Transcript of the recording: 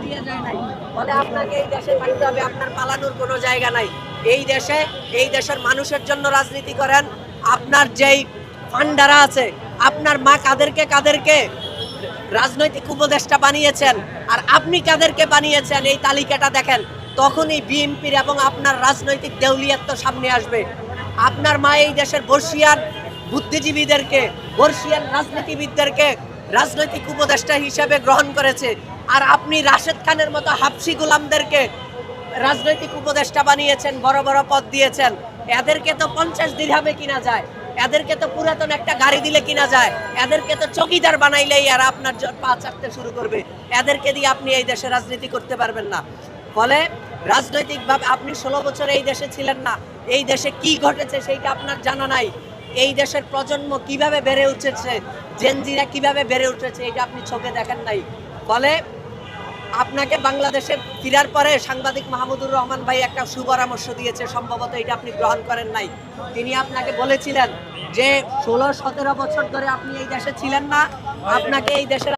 দিয়ে যায় নাই, ফলে আপনাকে এই দেশে থাকতে হবে, আপনার পালানোর কোনো জায়গা নাই। এই দেশে এই দেশের মানুষের জন্য রাজনীতি করেন। আপনার যেই ফান্ডারা আছে, আপনার মা কাদেরকে কাদেরকে রাজনৈতিক উপদেষ্টা বানিয়েছেন আর আপনি কাদেরকে বানিয়েছেন এই তালিকাটা দেখেন, তখনই বিএনপির এবং আপনার রাজনৈতিক দেউলিয়াত্ব সামনে আসবে। আপনার মা এই দেশের বর্ষিয়ান বুদ্ধিজীবীদেরকে, বর্ষিয়ান রাজনীতিবিদদেরকে রাজনৈতিক উপদেষ্টা হিসেবে গ্রহণ করেছে, আর আপনি রাশেদ খানের মতো হাফসি গোলামদেরকে রাজনৈতিক উপদেষ্টা বানিয়েছেন, বড় বড় পদ দিয়েছেন। এদেরকে তো 50 দিরহামে কিনা যায়, এদেরকে তো পুরাতন একটা গাড়ি দিলে কিনা যায়, এদেরকে তো চকিদার বানাইলেই আর আপনার পা চাটতে শুরু করবে। এদেরকে দিয়ে আপনি এই দেশে রাজনীতি করতে পারবেন না। ফলে রাজনৈতিকভাবে আপনি 16 বছর এই দেশে ছিলেন না, এই দেশে কি ঘটেছে সেইটা আপনার জানা নাই। এই দেশের প্রজন্ম কিভাবে বেড়ে উঠেছে, জেনজিরা কিভাবে বেড়ে উঠেছে, এটা আপনি চোখে দেখেন নাই। ফলে আপনাকে বাংলাদেশে ফেরার পরে সাংবাদিক মাহমুদুর রহমান ভাই একটা সুপরামর্শ দিয়েছে, সম্ভবত এটা আপনি গ্রহণ করেন নাই। তিনি আপনাকে বলেছিলেন যে 16-17 বছর ধরে আপনি এই দেশে ছিলেন না, আপনাকে এই দেশের